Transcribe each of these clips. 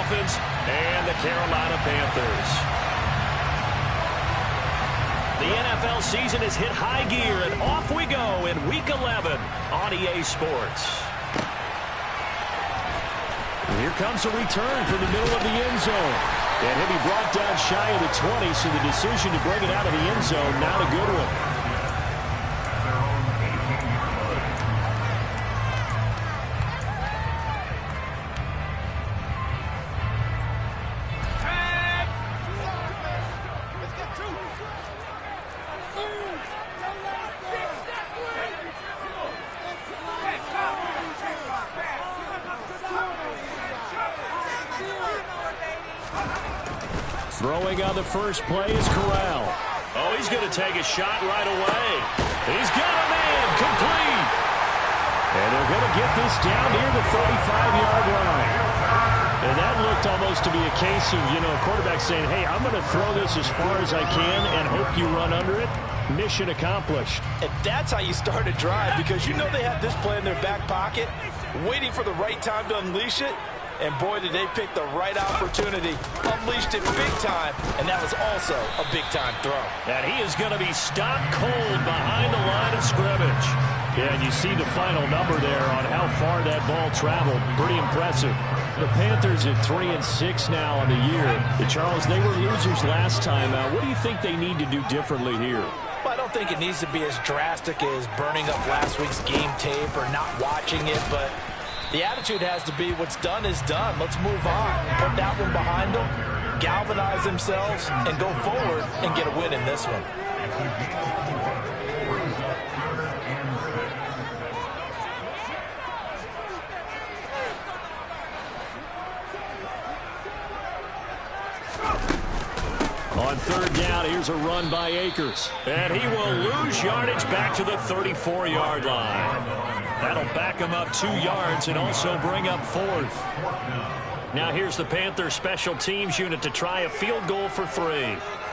Dolphins and the Carolina Panthers. The NFL season has hit high gear, and off we go in Week 11 on EA Sports. And here comes a return from the middle of the end zone. And he'll be brought down shy of the 20, so the decision to bring it out of the end zone, not a good one. Throwing on the first play is Corral. Oh, he's going to take a shot right away. He's got a man complete. And they're going to get this down near the 35-yard line. And that looked almost to be a case of, a quarterback saying, hey, I'm going to throw this as far as I can and hope you run under it. Mission accomplished. And that's how you start a drive, because you know they have this play in their back pocket, waiting for the right time to unleash it. And boy, did they pick the right opportunity. Unleashed it big time, and that was also a big-time throw. And he is going to be stopped cold behind the line of scrimmage. Yeah, and you see the final number there on how far that ball traveled. Pretty impressive. The Panthers at 3-6 now on the year. Charles, they were losers last time. What do you think they need to do differently here? Well, I don't think it needs to be as drastic as burning up last week's game tape or not watching it, but the attitude has to be what's done is done. Let's move on. Put that one behind them, galvanize themselves, and go forward and get a win in this one. On third down, here's a run by Akers. And he will lose yardage back to the 34-yard line. That'll back him up 2 yards and also bring up fourth. Now here's the Panthers special teams unit to try a field goal for 3.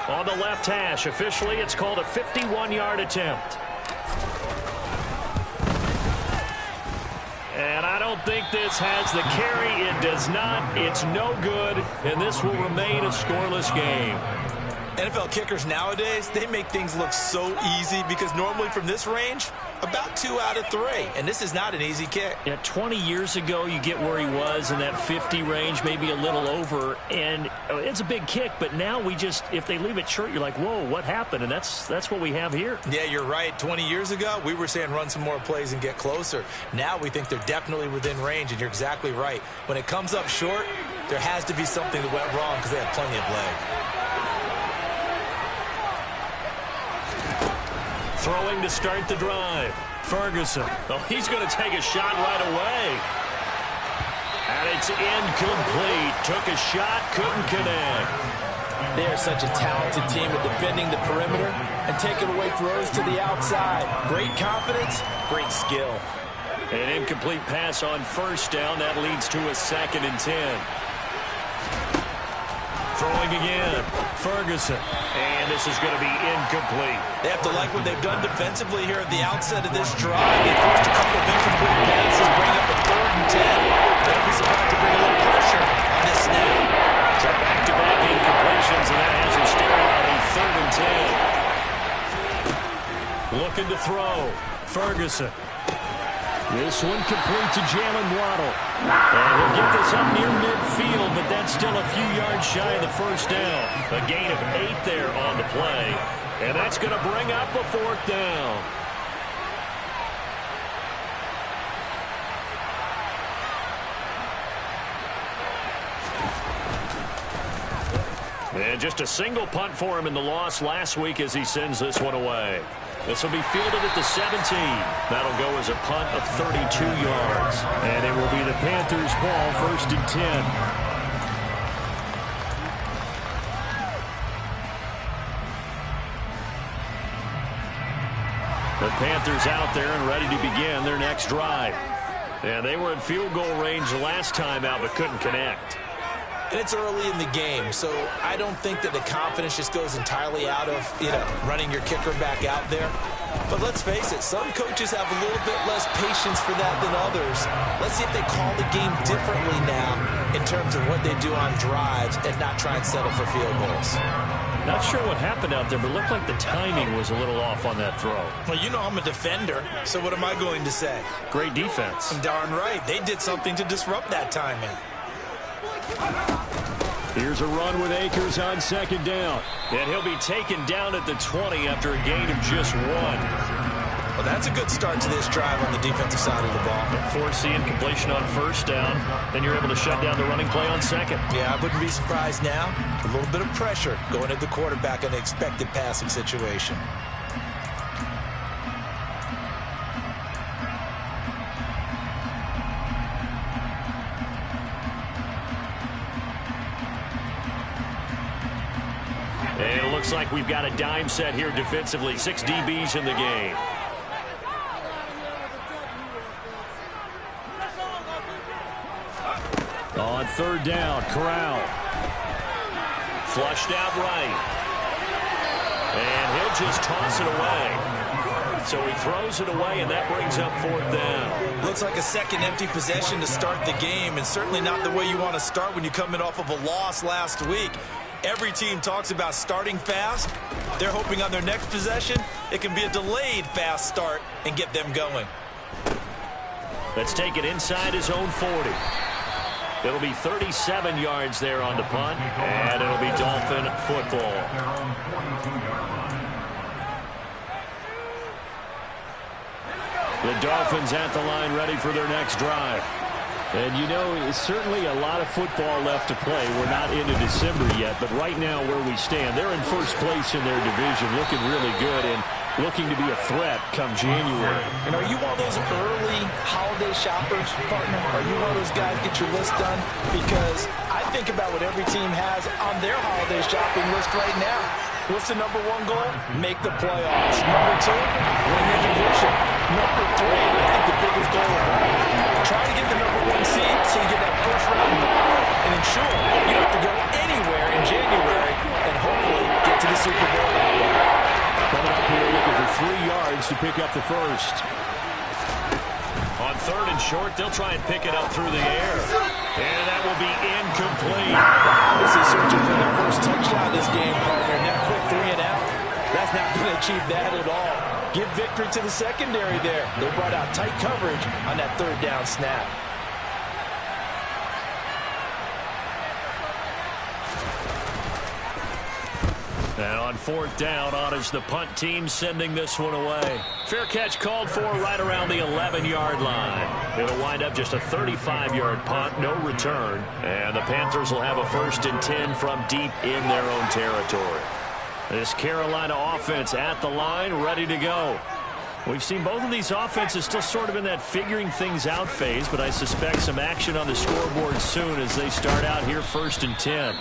On the left hash, officially it's called a 51-yard attempt. And I don't think this has the carry. It does not. It's no good, and this will remain a scoreless game. NFL kickers nowadays, they make things look so easy because normally from this range, about 2 out of 3. And this is not an easy kick. Yeah, 20 years ago, you get where he was in that 50 range, maybe a little over. And it's a big kick, but now we just, if they leave it short, you're like, whoa, what happened? And that's what we have here. Yeah, you're right. 20 years ago, we were saying run some more plays and get closer. Now we think they're definitely within range, and you're exactly right. When it comes up short, there has to be something that went wrong because they have plenty of leg. Throwing to start the drive. Ferguson. Oh, he's going to take a shot right away. And it's incomplete. Took a shot, couldn't connect. They are such a talented team at defending the perimeter and taking away throws to the outside. Great confidence, great skill. An incomplete pass on first down. That leads to a 2nd and 10. Throwing again, Ferguson, and this is going to be incomplete. They have to like what they've done defensively here at the outset of this drive. They forced a couple of incomplete passes, bring up a 3rd and 10. They'll be surprised to bring a little pressure on this snap. So back-to-back incompletions, and that has him staring at a 3rd and 10. Looking to throw, Ferguson. This one complete to Jalen Waddle. And he'll get this up near midfield, but that's still a few yards shy of the first down. A gain of 8 there on the play. And that's going to bring up a 4th down. And just a single punt for him in the loss last week as he sends this one away. This will be fielded at the 17. That'll go as a punt of 32 yards. And it will be the Panthers' ball, 1st and 10. The Panthers out there and ready to begin their next drive. And they were in field goal range last time out, but couldn't connect. And it's early in the game, so I don't think that the confidence just goes entirely out of, running your kicker back out there. But let's face it, some coaches have a little bit less patience for that than others. Let's see if they call the game differently now in terms of what they do on drives and not try and settle for field goals. Not sure what happened out there, but it looked like the timing was a little off on that throw. Well, you know I'm a defender, so what am I going to say? Great defense. Darn right. They did something to disrupt that timing. Here's a run with Akers on second down. And he'll be taken down at the 20 after a gain of just 1. Well, that's a good start to this drive on the defensive side of the ball. Forcing completion on first down. Then you're able to shut down the running play on second. Yeah, I wouldn't be surprised now. A little bit of pressure going at the quarterback in the expected passing situation. And it looks like we've got a dime set here defensively. 6 DBs in the game. On third down, Corral. Flushed out right. And he'll just toss it away. So he throws it away, and that brings up fourth down. Looks like a second empty possession to start the game, and certainly not the way you want to start when you're coming off of a loss last week. Every team talks about starting fast. They're hoping on their next possession, it can be a delayed fast start and get them going. Let's take it inside his own 40. It'll be 37 yards there on the punt, and it'll be Dolphin football. The Dolphins at the line ready for their next drive. And, you know, it's certainly a lot of football left to play. We're not into December yet, but right now where we stand, they're in first place in their division, looking really good and looking to be a threat come January. And are you one of those early holiday shoppers, partner? Are you one of those guys get your list done? Because I think about what every team has on their holiday shopping list right now. What's the number one goal? Make the playoffs. Number two, win your division. Number three, I think the biggest goal of all, try to get the number one seed so you get that first round bye and ensure you don't have to go anywhere in January and hopefully get to the Super Bowl that way. Coming up here looking for 3 yards to pick up the first. On third and short, they'll try and pick it up through the air. And that will be incomplete. This is searching for their first touchdown this game, partner. And that quick 3 and out, that's not going to achieve that at all. Give victory to the secondary there. They brought out tight coverage on that third down snap. And on fourth down, on is the punt team sending this one away. Fair catch called for right around the 11-yard line. It'll wind up just a 35-yard punt, no return. And the Panthers will have a 1st and 10 from deep in their own territory. This Carolina offense at the line, ready to go. We've seen both of these offenses still sort of in that figuring things out phase, but I suspect some action on the scoreboard soon as they start out here 1st and 10.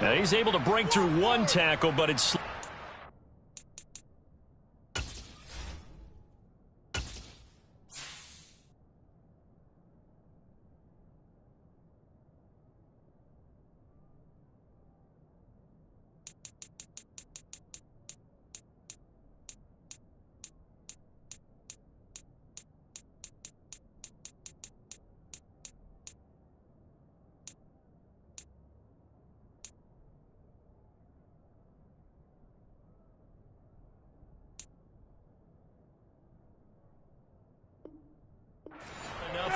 Now he's able to break through 1 tackle, but it's...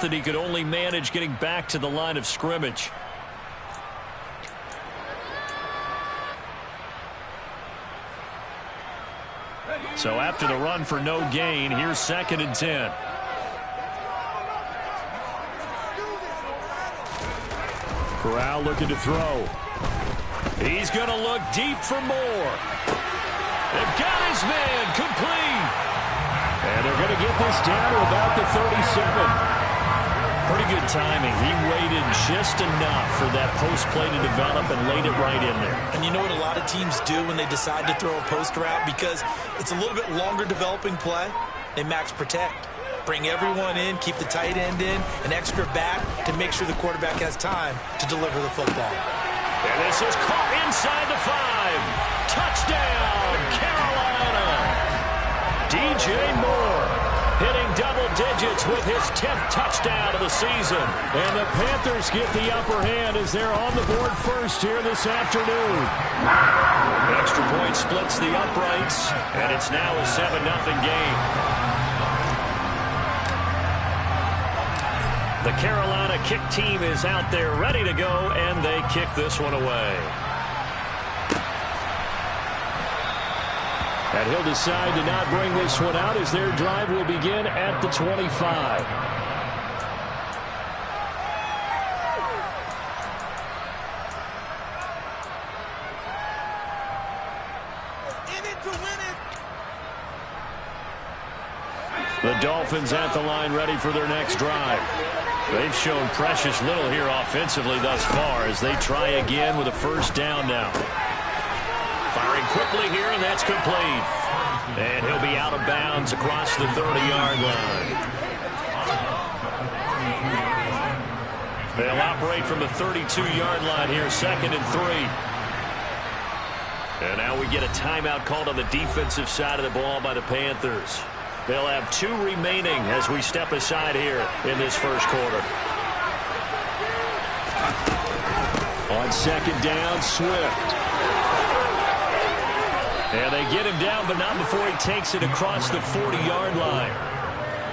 that he could only manage getting back to the line of scrimmage. So after the run for no gain, here's 2nd and 10. Corral looking to throw. He's going to look deep for more. They've got his man complete. And they're going to get this down to about the 37. Pretty good timing. He waited just enough for that post play to develop and laid it right in there. And you know what a lot of teams do when they decide to throw a post route? Because it's a little bit longer developing play, they max protect. Bring everyone in, keep the tight end in, an extra back to make sure the quarterback has time to deliver the football. And this is caught inside the 5. Touchdown, Carolina. DJ Moore. hitting double digits with his 10th touchdown of the season. And the Panthers get the upper hand as they're on the board first here this afternoon. Extra point splits the uprights, and it's now a 7-0 game. The Carolina kick team is out there ready to go, and they kick this one away. And he'll decide to not bring this one out as their drive will begin at the 25. In it to win it. The Dolphins at the line ready for their next drive. They've shown precious little here offensively thus far as they try again with a first down now. Firing quickly here, and that's complete. And he'll be out of bounds across the 30-yard line. They'll operate from the 32-yard line here, 2nd and 3. And now we get a timeout called on the defensive side of the ball by the Panthers. They'll have 2 remaining as we step aside here in this first quarter. On 2nd down, Swift. And they get him down, but not before he takes it across the 40-yard line.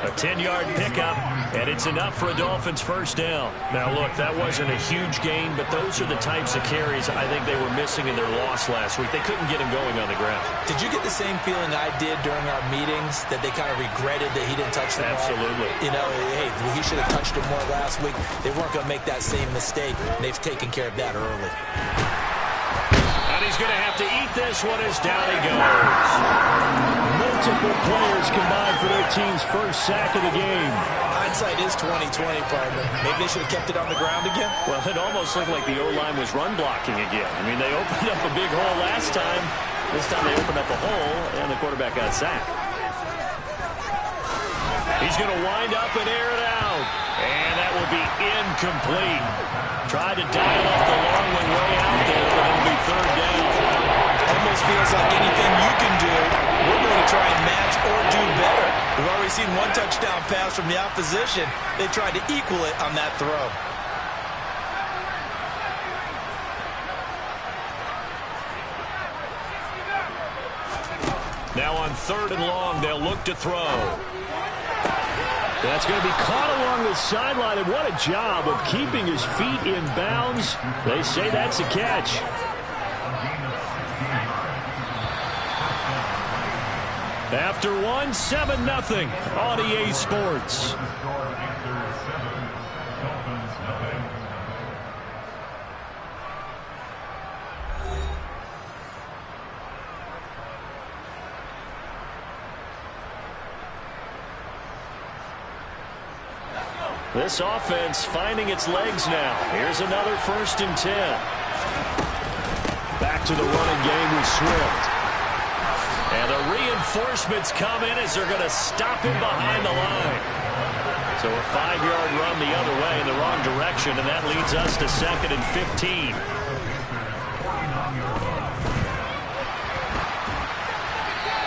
A 10-yard pickup, and it's enough for a Dolphins first down. Now, look, that wasn't a huge gain, but those are the types of carries I think they were missing in their loss last week. They couldn't get him going on the ground. Did you get the same feeling I did during our meetings, that they kind of regretted that he didn't touch the ball? Absolutely. You know, hey, he should have touched it more last week. They weren't going to make that same mistake, and they've taken care of that early. And he's going to have to eat this one as down he goes. Multiple players combined for their team's first sack of the game. Hindsight is 20/20, partner. Maybe they should have kept it on the ground again. Well, it almost looked like the O-line was run blocking again. I mean, they opened up a big hole last time. This time they opened up a hole, and the quarterback got sacked. He's going to wind up and air it out. And that will be incomplete. Tried to dial up the long one way out there, but it'll be 3rd down. Almost feels like anything you can do, we're going to try and match or do better. We've already seen 1 touchdown pass from the opposition. They tried to equal it on that throw. Now on 3rd and long, they'll look to throw. That's going to be caught along the sideline, and what a job of keeping his feet in bounds. They say that's a catch. After 1, 7-0 on EA Sports. This offense finding its legs now. Here's another 1st and 10. Back to the running game with Swift. And the reinforcements come in as they're going to stop him behind the line. So a 5-yard run the other way in the wrong direction, and that leads us to 2nd and 15.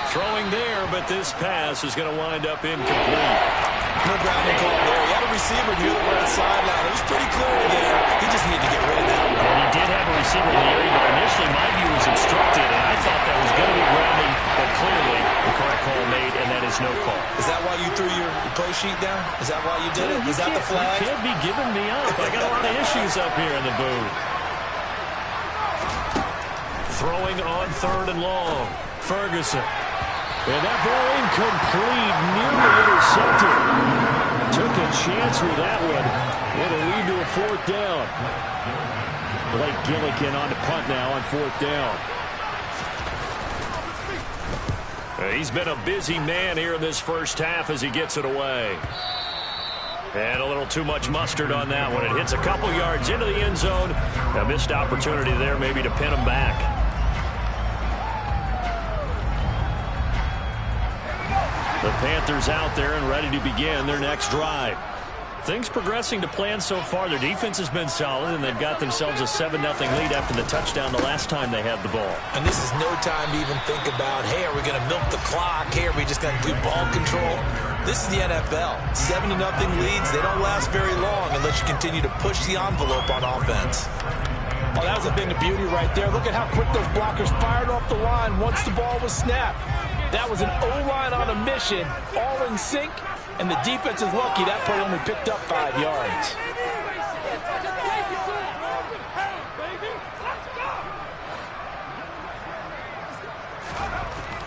Throwing there, but this pass is going to wind up incomplete. No grounding call there. He had a receiver near the right sideline. It was pretty clear there. He just needed to get rid of that. And he did have a receiver in the area, but initially my view was obstructed, and I thought that was going to be grounding, but clearly the correct call made, and that is no call. Is that why you threw your play sheet down? Is that why you did it? Is that the flag? You can't be giving me up. I got a lot of issues up here in the booth. Throwing on 3rd and long. Ferguson. And that ball incomplete, nearly intercepted. Took a chance with that one. It'll lead to a 4th down. Blake Gillikin on the punt now on 4th down. He's been a busy man here in this first half as he gets it away. And a little too much mustard on that one. It hits a couple yards into the end zone. A missed opportunity there maybe to pin him back. The Panthers out there and ready to begin their next drive. Things progressing to plan so far. Their defense has been solid, and they've got themselves a 7-0 lead after the touchdown the last time they had the ball. And this is no time to even think about, hey, are we going to milk the clock? Hey, are we just going to do ball control? This is the NFL. 7-0 leads, they don't last very long unless you continue to push the envelope on offense. Oh, that was a thing of beauty right there. Look at how quick those blockers fired off the line once the ball was snapped. That was an O-line on a mission, all in sync, and the defense is lucky that play only picked up 5 yards.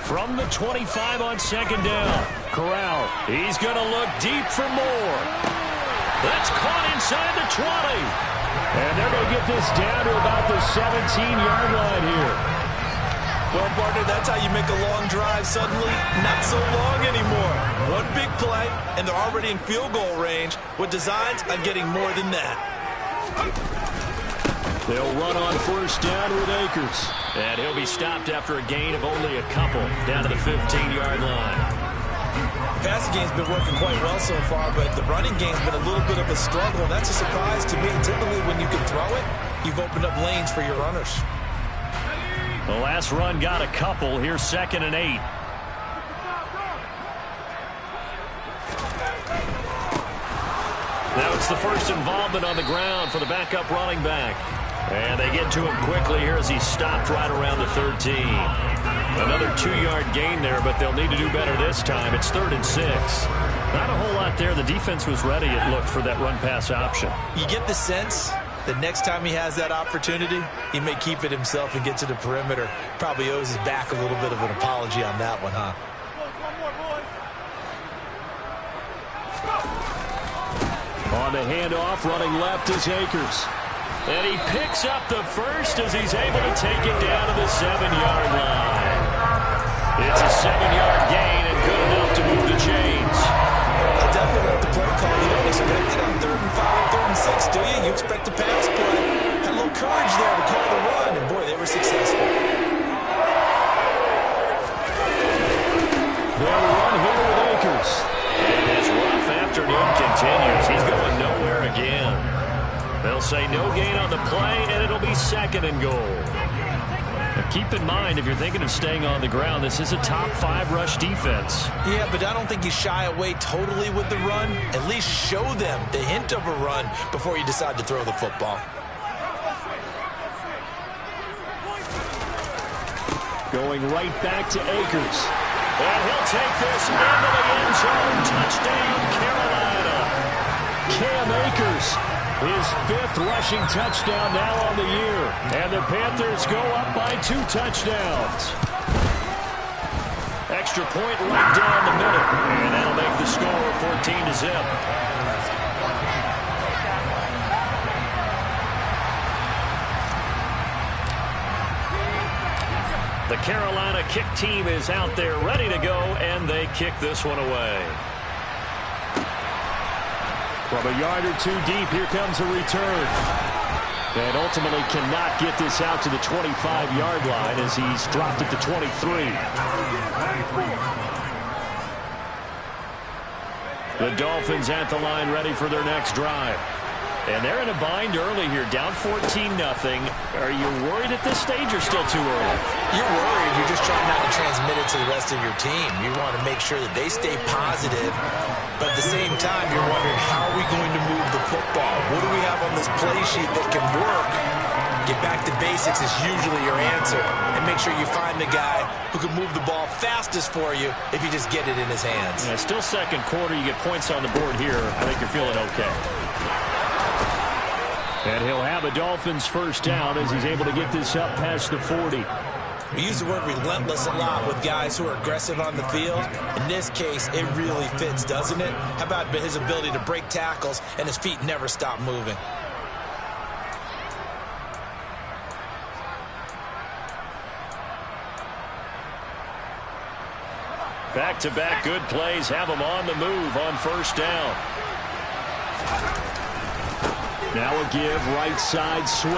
From the 25 on second down, Corral, he's going to look deep for more. That's caught inside the 20. And they're going to get this down to about the 17-yard line here. Well, partner, that's how you make a long drive suddenly not so long anymore. One big play, and they're already in field goal range with designs on getting more than that. They'll run on first down with Akers. And he'll be stopped after a gain of only a couple down to the 15-yard line. Passing game's been working quite well so far, but the running game's been a little bit of a struggle, and that's a surprise to me. Typically, when you can throw it, you've opened up lanes for your runners. The last run got a couple. Here's 2nd and 8. Now it's the first involvement on the ground for the backup running back. And they get to him quickly here as he's stopped right around the 13. Another 2-yard gain there, but they'll need to do better this time. It's 3rd and 6. Not a whole lot there. The defense was ready, it looked, for that run-pass option. You get the sense that next time he has that opportunity, he may keep it himself and get to the perimeter. Probably owes his back a little bit of an apology on that one, huh? On the handoff, running left is Akers. And he picks up the first as he's able to take it down to the 7-yard line. It's a 7-yard gain and good enough to move the chains. I definitely like the play call. You don't expect it on 3rd and 5, 3rd and 6, do you? You expect a pass play. Had a little courage there to call the run, and boy, they were successful. They'll run here with Akers. And his rough afternoon continues. He's going nowhere again. They'll say no gain on the play, and it'll be 2nd and goal. Now keep in mind, if you're thinking of staying on the ground, this is a top 5 rush defense. Yeah, but I don't think you shy away totally with the run. At least show them the hint of a run before you decide to throw the football. Going right back to Akers. And he'll take this into the end zone. Touchdown, Carolina. Cam Akers. His 5th rushing touchdown now on the year. And the Panthers go up by 2 touchdowns. Extra point right down the middle. And that'll make the score 14-0. The Carolina kick team is out there ready to go, and they kick this one away. From a yard or 2 deep, here comes a return. And ultimately cannot get this out to the 25-yard line as he's dropped it to 23. The Dolphins at the line ready for their next drive. And they're in a bind early here, down 14-0. Are you worried at this stage or still too early? You're worried. You're just trying not to transmit it to the rest of your team. You want to make sure that they stay positive. But at the same time, you're wondering, how are we going to move the football? What do we have on this play sheet that can work? Get back to basics is usually your answer. And make sure you find the guy who can move the ball fastest for you if you just get it in his hands. Yeah, still second quarter. You get points on the board here. I think you're feeling okay. And he'll have a Dolphins first down as he's able to get this up past the 40. We use the word relentless a lot with guys who are aggressive on the field. In this case, it really fits, doesn't it? How about his ability to break tackles and his feet never stop moving? Back-to-back good plays have them on the move on first down. Now a give right side Swift.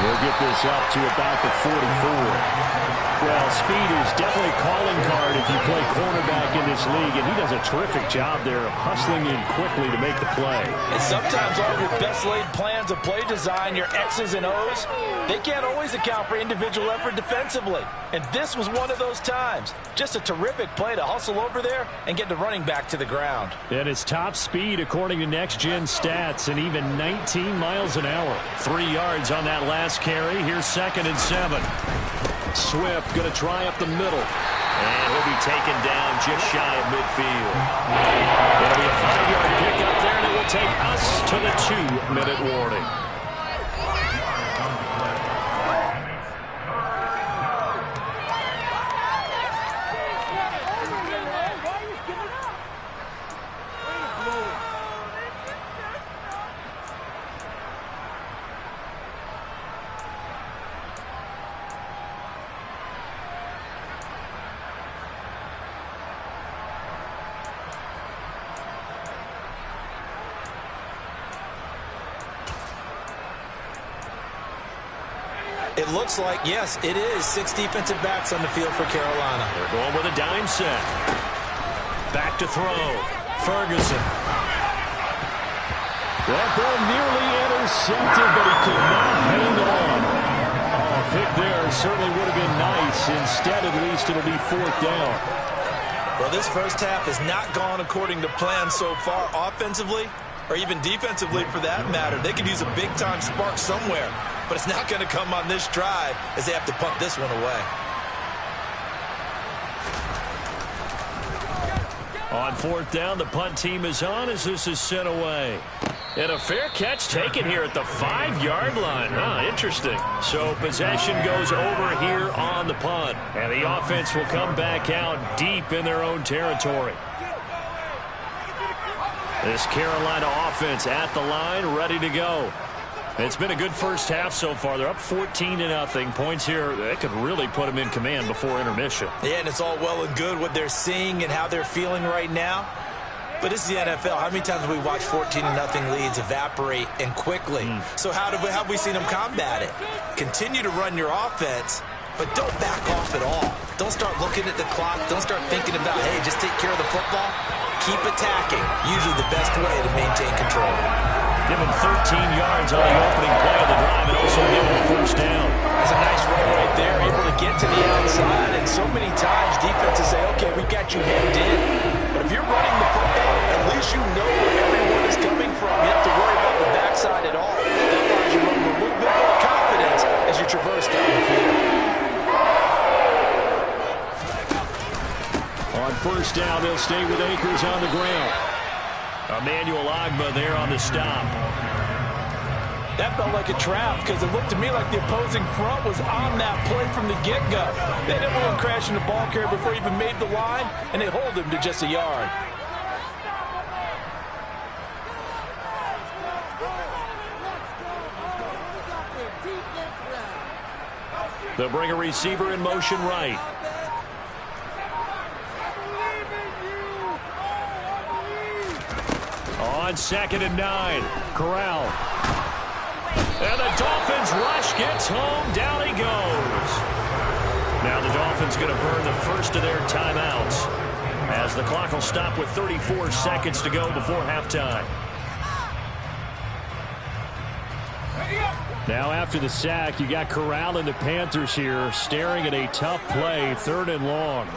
We'll get this up to about the 44. Well, speed is definitely a calling card if you play cornerback in this league, and he does a terrific job there of hustling in quickly to make the play. And sometimes all your best laid plans of play design, your X's and O's, they can't always account for individual effort defensively. And this was one of those times. Just a terrific play to hustle over there and get the running back to the ground. And his top speed, according to Next Gen Stats, and even 19 miles an hour. 3 yards on that last carry. Here's 2nd and 7. Swift going to try up the middle. And he'll be taken down just shy of midfield. It'll be a 5-yard pickup there, and it will take us to the 2-minute warning. It looks like, yes, it is 6 defensive backs on the field for Carolina. They're going with a dime set. Back to throw. Ferguson. That ball nearly intercepted, but he could not hang on. Oh, a pick there certainly would have been nice. Instead, at least, it'll be 4th down. Well, this first half has not gone according to plan so far offensively, or even defensively for that matter. They could use a big-time spark somewhere, but it's not going to come on this drive as they have to punt this one away. On 4th down, the punt team is on as this is sent away. And a fair catch taken here at the 5-yard line. Interesting. So possession goes over here on the punt. And the offense will come back out deep in their own territory. This Carolina offense at the line, ready to go. It's been a good first half so far. They're up 14-0. Points here, that could really put them in command before intermission. Yeah, and it's all well and good what they're seeing and how they're feeling right now. But this is the NFL. How many times have we watched 14-0 leads evaporate and quickly? So how have we seen them combat it? Continue to run your offense, but don't back off at all. Don't start looking at the clock. Don't start thinking about, hey, just take care of the football. Keep attacking. Usually the best way to maintain control. Give him 13 yards on the opening play of the drive and also give him a 1st down. That's a nice run right there, able to get to the outside. And so many times defenses say, okay, we've got you hemmed in. But if you're running the football, at least you know where everyone is coming from. You have to worry about the backside at all. That allows you to run with a little bit more confidence as you traverse down the field. On 1st down, they'll stay with Akers on the ground. Emmanuel Ogbah there on the stop. That felt like a trap because it looked to me like the opposing front was on that play from the get-go. They didn't want him crashing the ball carrier before he even made the line, and they hold him to just a yard. They'll bring a receiver in motion right. On 2nd and 9, Corral. And the Dolphins rush gets home. Down he goes. Now the Dolphins going to burn the first of their timeouts as the clock will stop with 34 seconds to go before halftime. Now after the sack, you got Corral and the Panthers here staring at a tough play, 3rd and long.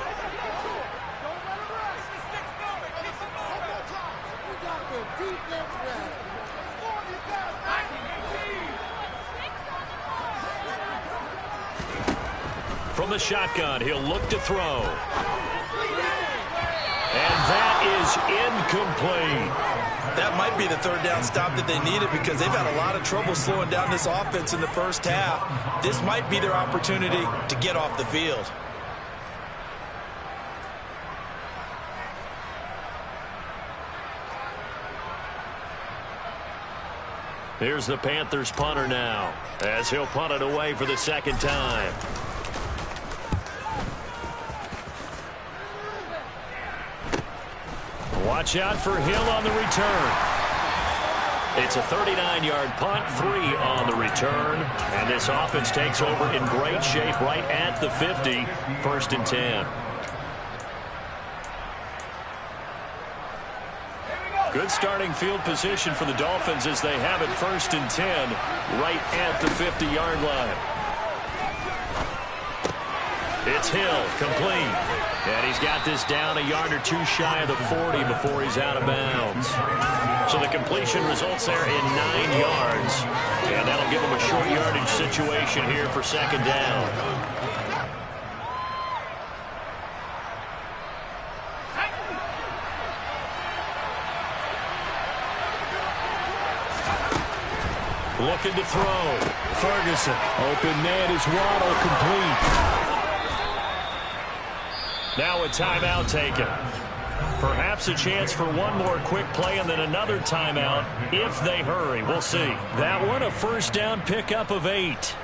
From the shotgun, he'll look to throw. And that is incomplete. That might be the 3rd down stop that they needed because they've had a lot of trouble slowing down this offense in the first half. This might be their opportunity to get off the field. Here's the Panthers punter now as he'll punt it away for the 2nd time. Watch out for Hill on the return. It's a 39-yard punt, 3 on the return. And this offense takes over in great shape right at the 50, 1st and 10. Good starting field position for the Dolphins as they have it 1st and 10 right at the 50-yard line. It's Hill, complete. And he's got this down a yard or two shy of the 40 before he's out of bounds. So the completion results there in 9 yards. And that'll give him a short yardage situation here for 2nd down. Looking to throw. Ferguson. Open man is Waddle, complete. Now a timeout taken. Perhaps a chance for one more quick play and then another timeout if they hurry. We'll see. That one, a 1st down pickup of 8.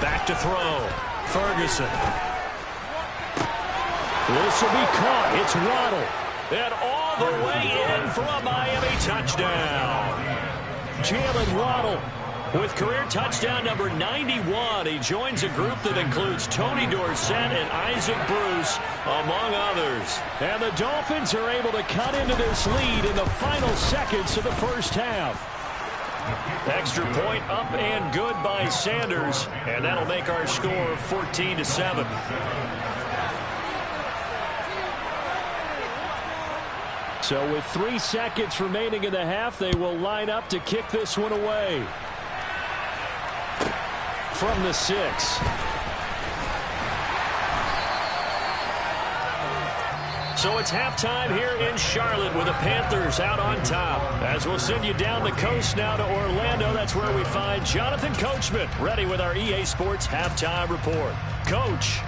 Back to throw. Ferguson. This will be caught. It's Waddle. And all the way in for a Miami touchdown. Jalen Waddle with career touchdown number 91. He joins a group that includes Tony Dorsett and Isaac Bruce, among others. And the Dolphins are able to cut into this lead in the final seconds of the 1st half. Extra point up and good by Sanders, and that'll make our score 14-7. So with 3 seconds remaining in the half, they will line up to kick this one away. From the 6. So it's halftime here in Charlotte with the Panthers out on top. As we'll send you down the coast now to Orlando, that's where we find Jonathan Coachman, ready with our EA Sports Halftime Report. Coach.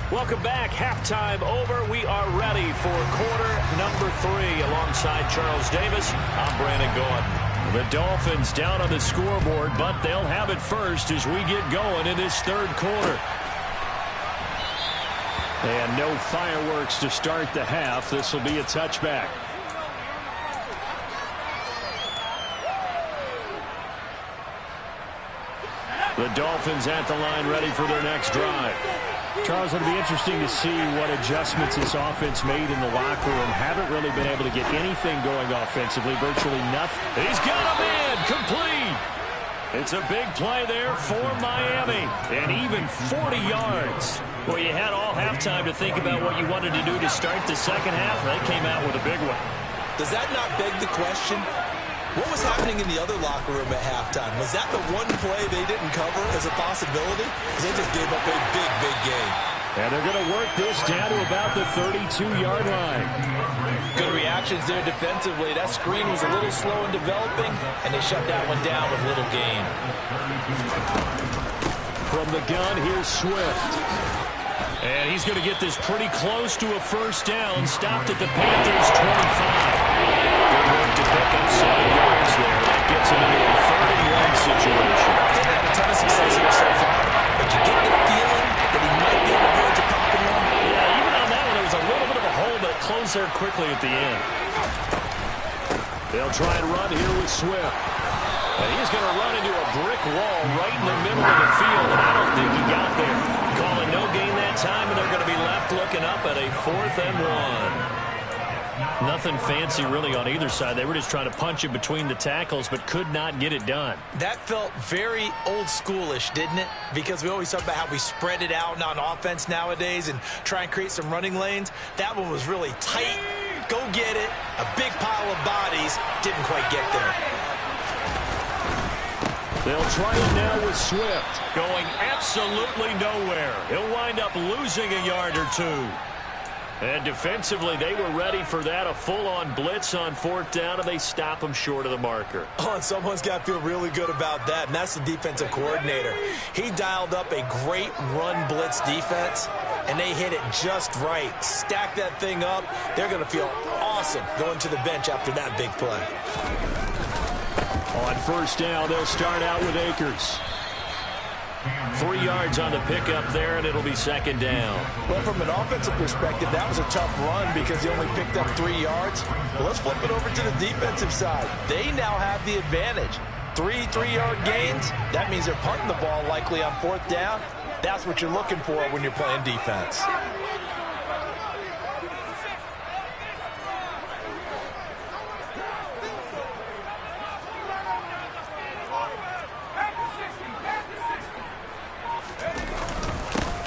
Welcome back. Halftime over. We are ready for quarter number 3. Alongside Charles Davis, I'm Brandon Gaudin. The Dolphins down on the scoreboard, but they'll have it first as we get going in this 3rd quarter. And no fireworks to start the half. This will be a touchback. The Dolphins at the line ready for their next drive. Charles, it'll be interesting to see what adjustments this offense made in the locker room. Haven't really been able to get anything going offensively, virtually nothing. He's got him in, complete. It's a big play there for Miami, and even 40 yards. Well, you had all halftime to think about what you wanted to do to start the 2nd half, and they came out with a big one. Does that not beg the question? What was happening in the other locker room at halftime? Was that the one play they didn't cover as a possibility? Because they just gave up a big, big game. And they're going to work this down to about the 32-yard line. Good reactions there defensively. That screen was a little slow in developing, and they shut that one down with little gain. From the gun, here's Swift. And he's going to get this pretty close to a 1st down. Stopped at the Panthers' 25. Good work to pick up 7 yards there. That gets him into a 3rd-and-1 situation. They've had a ton of success here so far, but you get the feeling that he might be on the verge of popping one. Yeah, even on that one, there was a little bit of a hole, but it closed there quickly at the end. They'll try and run here with Swift. And he's going to run into a brick wall right in the middle of the field, and I don't think he got there. Calling no gain that time, and they're going to be left looking up at a 4th and 1. Nothing fancy really on either side. They were just trying to punch it between the tackles, but could not get it done. That felt very old schoolish, didn't it? Because we always talk about how we spread it out on offense nowadays and try and create some running lanes. That one was really tight. Go get it. A big pile of bodies. Didn't quite get there. They'll try it now with Swift. Going absolutely nowhere. He'll wind up losing a yard or 2. And defensively, they were ready for that. A full-on blitz on 4th down, and they stop him short of the marker. Oh, and someone's got to feel really good about that, and that's the defensive coordinator. He dialed up a great run blitz defense, and they hit it just right. Stack that thing up. They're going to feel awesome going to the bench after that big play. On first down, they'll start out with Akers. 3 yards on the pickup there, and it'll be second down. Well, from an offensive perspective, that was a tough run because he only picked up 3 yards. Well, let's flip it over to the defensive side. They now have the advantage. 3 3-yard gains. That means they're punting the ball likely on fourth down. That's what you're looking for when you're playing defense.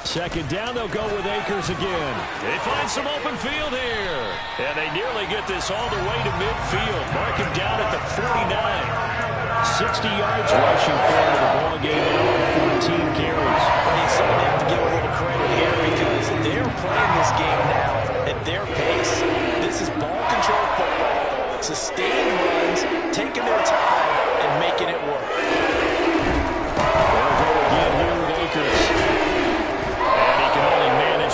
Second down, they'll go with Akers again. They find some open field here. And they nearly get this all the way to midfield. Mark him down at the 49. 60 yards rushing forward to the ball game on 14 carries. I need someone to have to give a little credit here because they're playing this game now at their pace. This is ball control football. Sustained runs, taking their time, and making it work. They'll go again here with Akers.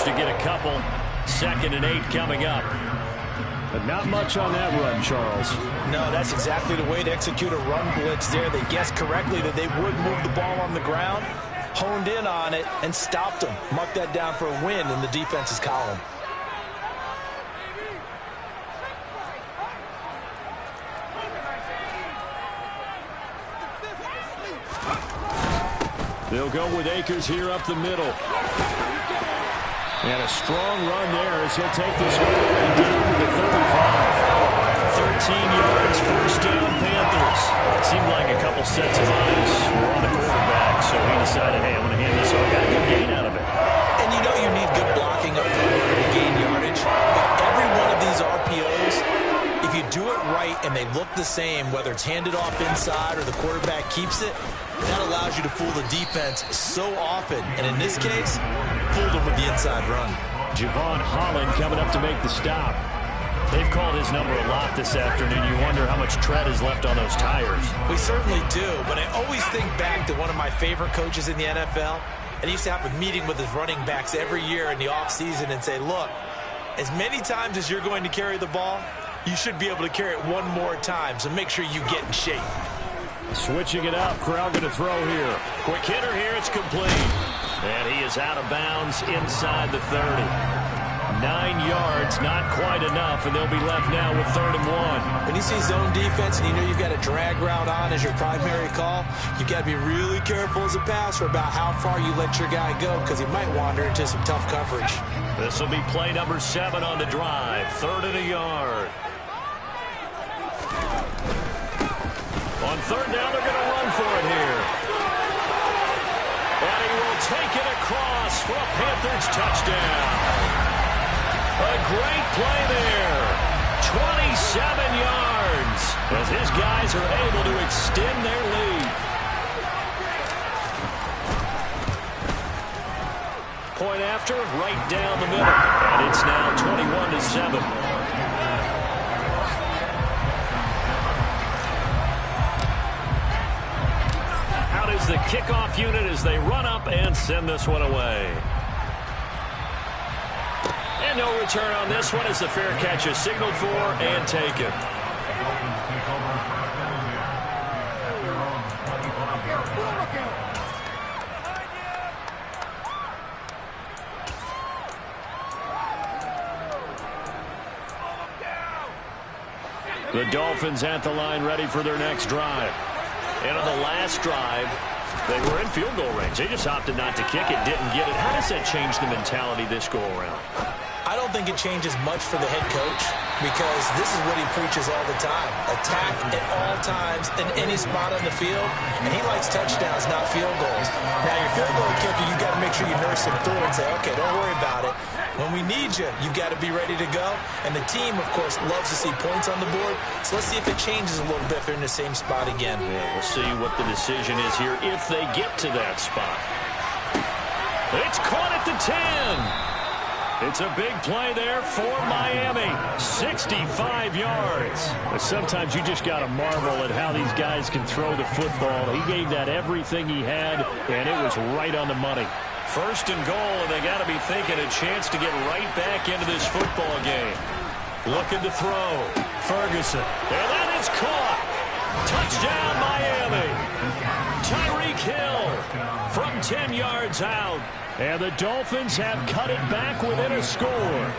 To get a couple. 2nd and 8 coming up. But not much on that run, Charles. No, that's exactly the way to execute a run blitz there. They guessed correctly that they would move the ball on the ground, honed in on it, and stopped them. Mark that down for a win in the defense's column. They'll go with Akers here up the middle. And a strong run there as he'll take this one down to the 35. 13 yards, first down, Panthers. It seemed like a couple sets of eyes were on the quarterback, so he decided, hey, I'm going to hand this off. Got a good gain out of it. And you know you need good blocking up front to gain yardage. But every one of these RPOs, if you do it right and they look the same, whether it's handed off inside or the quarterback keeps it, that allows you to fool the defense so often. And in this case, fooled them with the inside run. Javon Holland coming up to make the stop. They've called his number a lot this afternoon. You wonder how much tread is left on those tires. We certainly do, but I always think back to one of my favorite coaches in the NFL. And he used to have a meeting with his running backs every year in the offseason and say, look, as many times as you're going to carry the ball, you should be able to carry it one more time, so make sure you get in shape. Switching it up, Corral going to throw here. Quick hitter here, it's complete. And he is out of bounds inside the 30. 9 yards, not quite enough, and they'll be left now with 3rd and 1. When you see zone defense and you know you've got a drag route on as your primary call, you've got to be really careful as a passer about how far you let your guy go because he might wander into some tough coverage. This will be play number 7 on the drive. 3rd and a yard. On 3rd down, they're going to run for it here. And he will take it across for a Panthers touchdown. A great play there. 27 yards as his guys are able to extend their lead. Point after, right down the middle. And it's now 21-7. Is the kickoff unit as they run up and send this one away. And no return on this one as the fair catch is signaled for and taken. The Dolphins at the line ready for their next drive. And on the last drive, they were in field goal range. They just opted not to kick it, didn't get it. How does that change the mentality this go around? I don't think it changes much for the head coach because this is what he preaches all the time. Attack at all times in any spot on the field, and he likes touchdowns, not field goals. Now, your field goal kicker, you've got to make sure you nurse him through and say, okay, don't worry about it. When we need you, you've got to be ready to go. And the team, of course, loves to see points on the board. So let's see if it changes a little bit if they're in the same spot again. Yeah, we'll see what the decision is here if they get to that spot. It's caught at the 10. It's a big play there for Miami. 65 yards. But sometimes you just got to marvel at how these guys can throw the football. He gave that everything he had, and it was right on the money. First and goal, and they got to be thinking a chance to get right back into this football game. Looking to throw. Ferguson. And that is caught. Touchdown, Miami. Tyreek Hill from 10 yards out. And the Dolphins have cut it back within a score.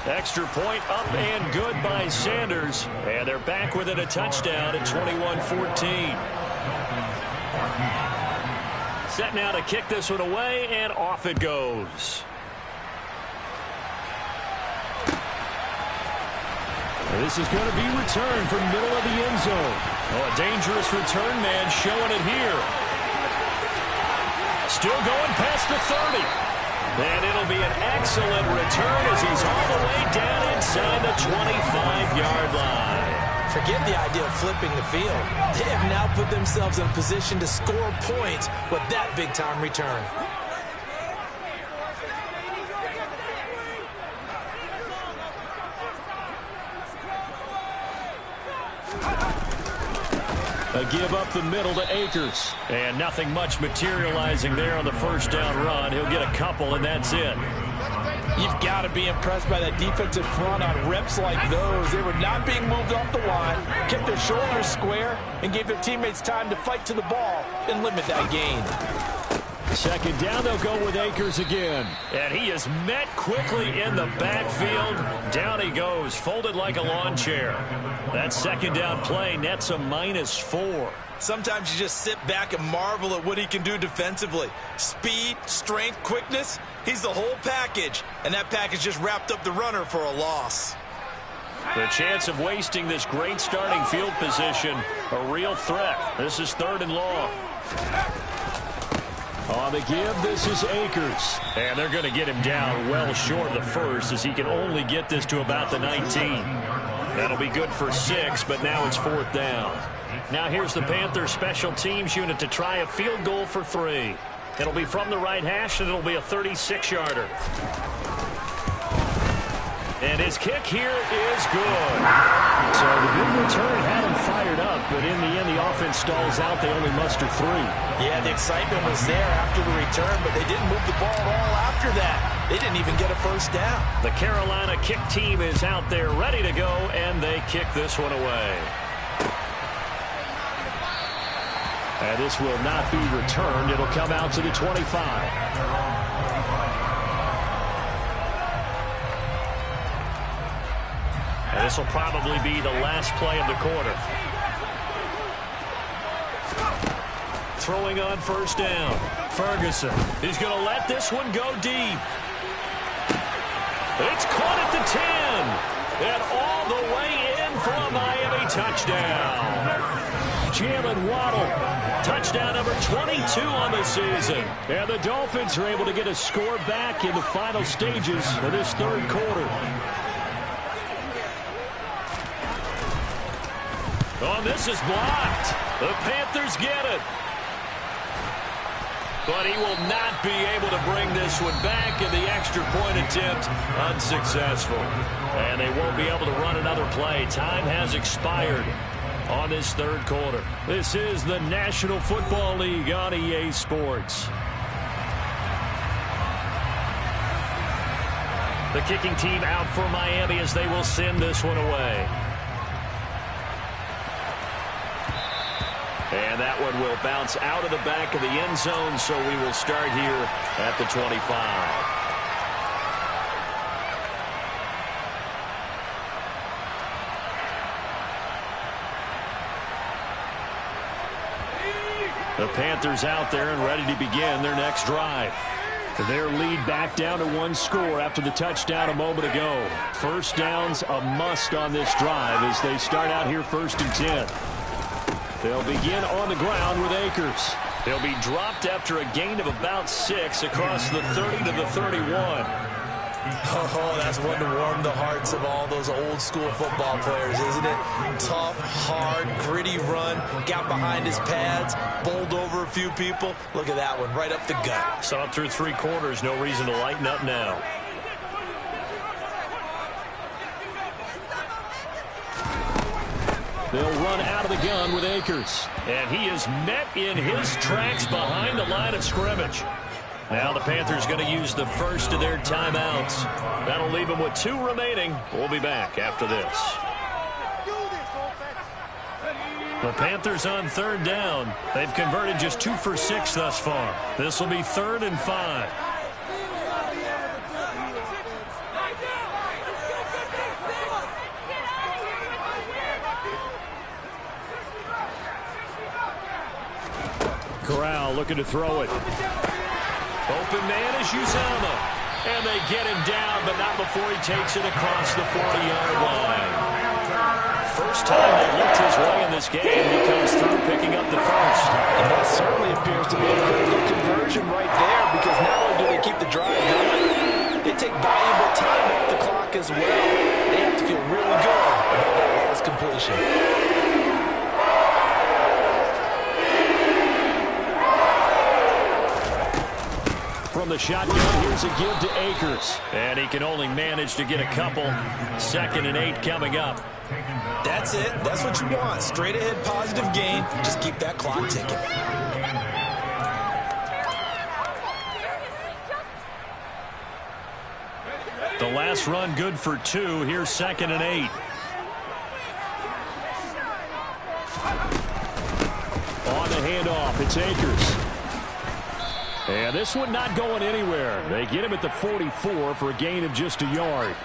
Extra point up and good by Sanders. And they're back within a touchdown at 21-14. Set now to kick this one away, and off it goes. This is going to be returned from middle of the end zone. Oh, a dangerous return man showing it here. Still going past the 30. And it'll be an excellent return as he's all the way down inside the 25-yard line. Forget the idea of flipping the field. They have now put themselves in a position to score points with that big-time return. A give up the middle to Akers. And nothing much materializing there on the first down run. He'll get a couple, and that's it. You've got to be impressed by that defensive front on reps like those. They were not being moved off the line, kept their shoulders square, and gave their teammates time to fight to the ball and limit that gain. Second down, they'll go with Akers again. And he is met quickly in the backfield. Down he goes, folded like a lawn chair. That second down play nets a -4. Sometimes you just sit back and marvel at what he can do defensively. Speed, strength, quickness, he's the whole package. And that package just wrapped up the runner for a loss. The chance of wasting this great starting field position, a real threat. This is 3rd and long. On the give, this is Akers. And they're going to get him down well short of the first as he can only get this to about the 19. That'll be good for 6, but now it's 4th down. Now here's the Panthers special teams unit to try a field goal for 3. It'll be from the right hash, and it'll be a 36-yarder. And his kick here is good. So the big return had him fired up, but in the end, the offense stalls out. They only muster 3. Yeah, the excitement was there after the return, but they didn't move the ball at all after that. They didn't even get a first down. The Carolina kick team is out there ready to go, and they kick this one away. And this will not be returned. It'll come out to the 25. And this will probably be the last play of the quarter. Throwing on first down. Ferguson. He's going to let this one go deep. It's caught at the 10. And all the way in for a Miami touchdown. Jalen Waddle. Touchdown number 22 on the season. And the Dolphins are able to get a score back in the final stages of this 3rd quarter. Oh, this is blocked. The Panthers get it. But he will not be able to bring this one back, and the extra point attempt unsuccessful. And they won't be able to run another play. Time has expired on this 3rd quarter. This is the National Football League on EA Sports. The kicking team out for Miami as they will send this one away. And that one will bounce out of the back of the end zone, so we will start here at the 25. The Panthers out there and ready to begin their next drive. Their lead back down to 1 score after the touchdown a moment ago. First down's a must on this drive as they start out here 1st and 10. They'll begin on the ground with Akers. They'll be dropped after a gain of about 6 across the 30 to the 31. Oh, that's one to warm the hearts of all those old school football players, isn't it? Tough, hard, gritty run, got behind his pads, bowled over a few people. Look at that one, right up the gut. Saw it through 3 quarters, no reason to lighten up now. They'll run out of the gun with Akers. And he is met in his tracks behind the line of scrimmage. Now the Panthers going to use the first of their timeouts. That'll leave them with 2 remaining. We'll be back after this. The Panthers on 3rd down. They've converted just 2 for 6 thus far. This will be 3rd and 5. Corral looking to throw it. Open man is Uzomah. And they get him down, but not before he takes it across the 40-yard line. First time they looked his way in this game, he comes through picking up the first. And that certainly appears to be a critical conversion right there, because not only do they keep the drive going, they take valuable time off the clock as well. They have to feel really good about that last completion. From the shotgun, here's a give to Akers. And he can only manage to get a couple. 2nd and 8 coming up. That's it. That's what you want. Straight ahead positive gain. Just keep that clock ticking. The last run good for 2. Here's 2nd and 8. On the handoff, it's Akers. And this one not going anywhere. They get him at the 44 for a gain of just a yard.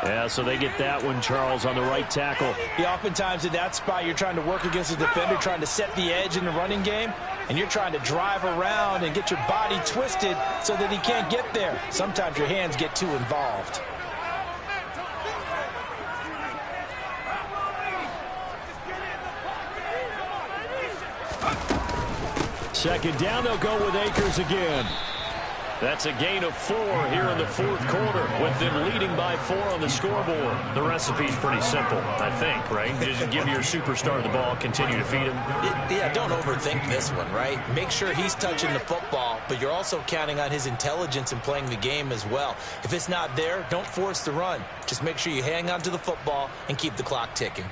Yeah, so they get that one, Charles, on the right tackle. Yeah, oftentimes in that spot, you're trying to work against a defender, trying to set the edge in the running game, and you're trying to drive around and get your body twisted so that he can't get there. Sometimes your hands get too involved. Second down, they'll go with Akers again. That's a gain of 4 here in the 4th quarter, with them leading by 4 on the scoreboard. The recipe's pretty simple, I think, right? Just give your superstar the ball, continue to feed him. Yeah, don't overthink this one, right? Make sure he's touching the football, but you're also counting on his intelligence in playing the game as well. If it's not there, don't force the run. Just make sure you hang on to the football and keep the clock ticking.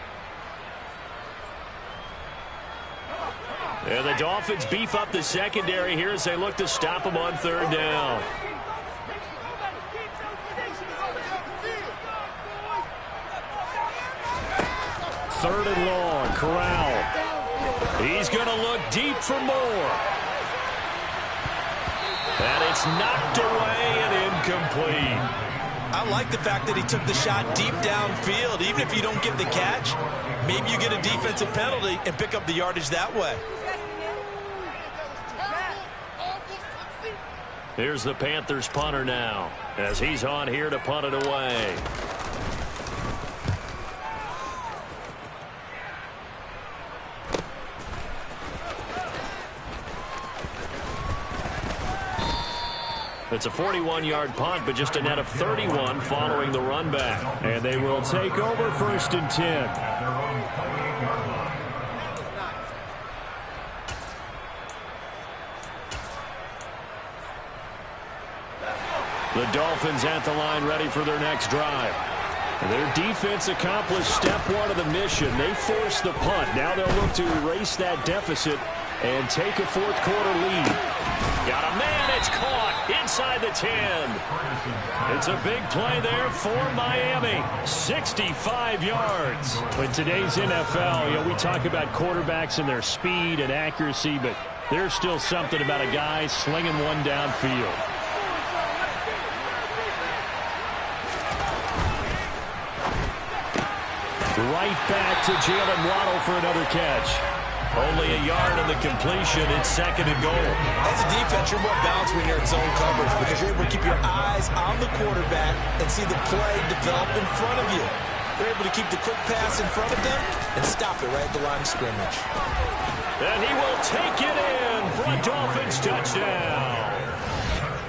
And the Dolphins beef up the secondary here as they look to stop him on 3rd down. Third and long, Corral. He's going to look deep for more. And it's knocked away and incomplete. I like the fact that he took the shot deep downfield. Even if you don't get the catch, maybe you get a defensive penalty and pick up the yardage that way. Here's the Panthers punter now, as he's on here to punt it away. It's a 41-yard punt, but just a net of 31 following the run back. And they will take over 1st and 10. The Dolphins at the line, ready for their next drive. Their defense accomplished step 1 of the mission. They forced the punt. Now they'll look to erase that deficit and take a 4th quarter lead. Got a man, it's caught inside the 10. It's a big play there for Miami. 65 yards. In today's NFL, we talk about quarterbacks and their speed and accuracy, but there's still something about a guy slinging one downfield. Right back to Jalen Waddle for another catch. Only a yard on the completion. It's 2nd and goal. As a defense, you're more balanced when you're in zone coverage because you're able to keep your eyes on the quarterback and see the play develop in front of you. They're able to keep the quick pass in front of them and stop it right at the line of scrimmage. And he will take it in for a Dolphins touchdown.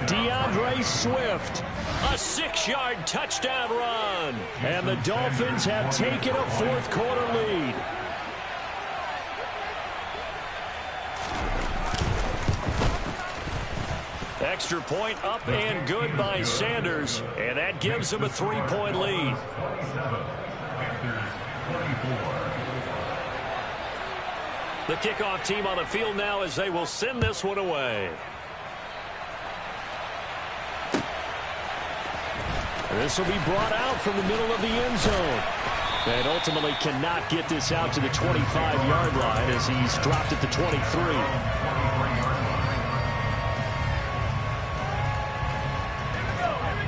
DeAndre Swift, a 6-yard touchdown run. And the Dolphins have taken a 4th quarter lead. Extra point up and good by Sanders. And that gives them a 3-point lead. The kickoff team on the field now as they will send this one away. This will be brought out from the middle of the end zone. And ultimately cannot get this out to the 25-yard line as he's dropped at the 23.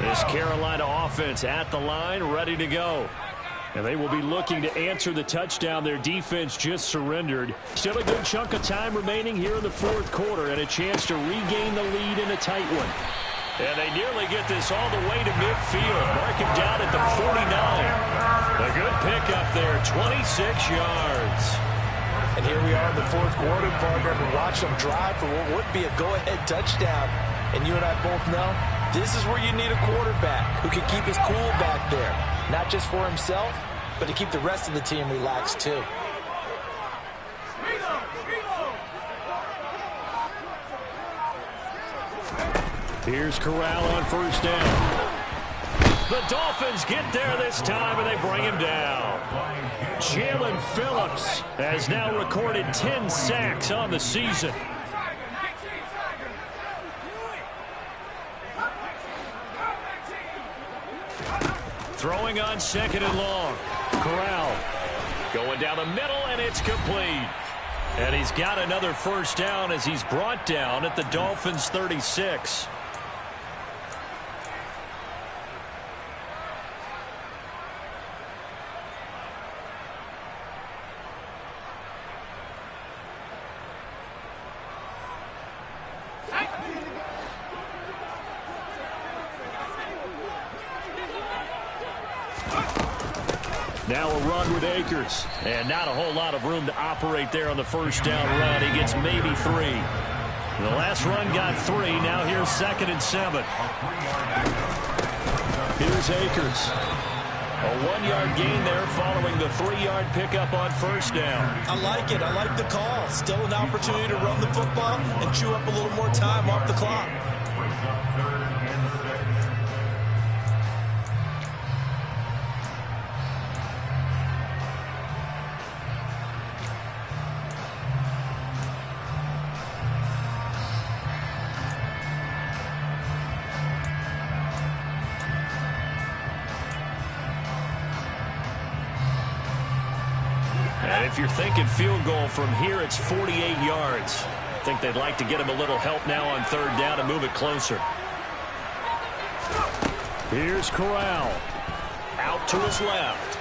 This Carolina offense at the line, ready to go. And they will be looking to answer the touchdown their defense just surrendered. Still a good chunk of time remaining here in the fourth quarter and a chance to regain the lead in a tight one. And they nearly get this all the way to midfield. Mark him down at the 49. A good pickup there, 26 yards. And here we are in the fourth quarter, partner. We watch them drive for what would be a go-ahead touchdown. And you and I both know this is where you need a quarterback who can keep his cool back there. Not just for himself, but to keep the rest of the team relaxed too. Here's Corral on first down. The Dolphins get there this time, and they bring him down. Jalen Phillips has now recorded 10 sacks on the season. Throwing on second and long. Corral going down the middle, and it's complete. And he's got another first down as he's brought down at the Dolphins' 36. Now a run with Akers. And not a whole lot of room to operate there on the first down run. He gets maybe 3. The last run got 3. Now here's 2nd and 7. Here's Akers. A 1-yard gain there following the 3-yard pickup on first down. I like it. I like the call. Still an opportunity to run the football and chew up a little more time off the clock. And if you're thinking field goal from here, it's 48 yards. I think they'd like to get him a little help now on third down and move it closer. Here's Corral. Out to his left.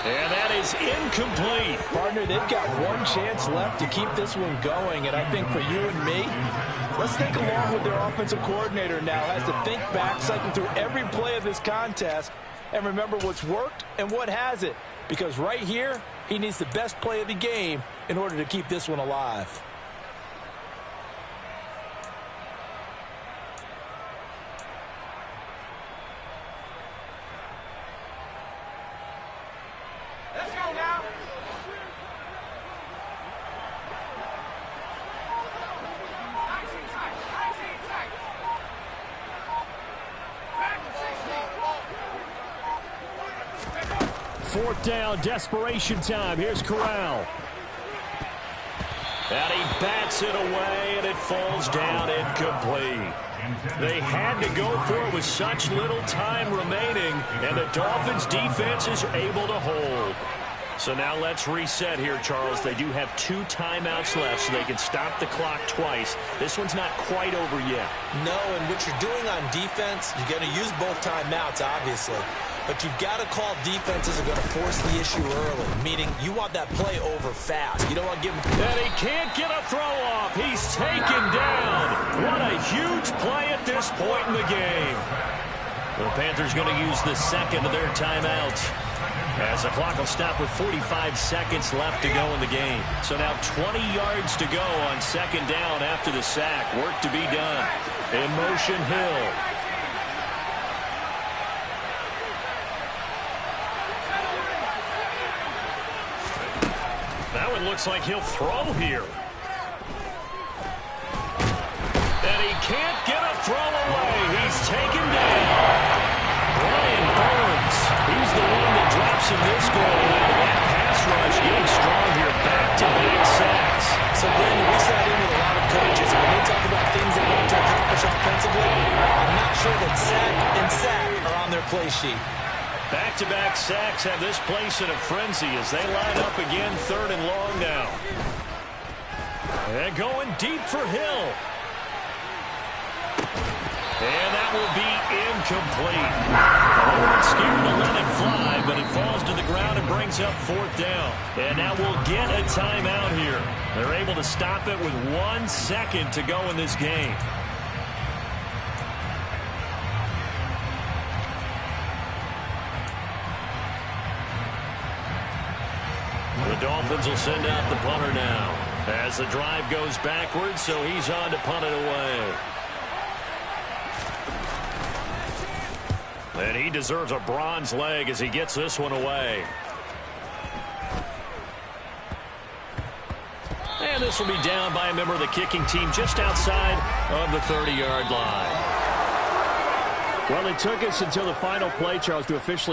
And that is incomplete. Partner, they've got one chance left to keep this one going. And I think for you and me, let's think along with their offensive coordinator now. Has to think back, cycle through every play of this contest, and remember what's worked and what hasn't. Because right here, he needs the best play of the game in order to keep this one alive. Let's go now. Fourth down, desperation time. Here's Corral. And he bats it away, and it falls down incomplete. They had to go for it with such little time remaining, and the Dolphins' defense is able to hold. So now let's reset here, Charles. They do have 2 timeouts left, so they can stop the clock twice. This one's not quite over yet. No, and what you're doing on defense, you're going to use both timeouts, obviously. But you've got to call defenses are going to force the issue early, meaning you want that play over fast. You don't want to give him... And he can't get a throw off. He's taken down. What a huge play at this point in the game. The Panthers going to use the second of their timeouts, as the clock will stop with 45 seconds left to go in the game. So now 20 yards to go on second down after the sack. Work to be done. In motion, Hill. That one looks like he'll throw here. And he can't get a throw away. He's taken down. Brian Burns. He's the one that drops him this goal. That pass rush getting strong here. Back-to-back sacks. sack and sack are on their play sheet. Back-to-back sacks have this place in a frenzy as they line up again, 3rd and long now. And going deep for Hill. And that will be incomplete. Owen scared to let it fly, but it falls to the ground and brings up 4th down. And now we'll get a timeout here. They're able to stop it with 1 second to go in this game. The Dolphins will send out the punter now as the drive goes backwards, so he's on to punt it away. And he deserves a bronze leg as he gets this one away. And this will be down by a member of the kicking team just outside of the 30-yard line. Well, it took us until the final play, Charles, to officially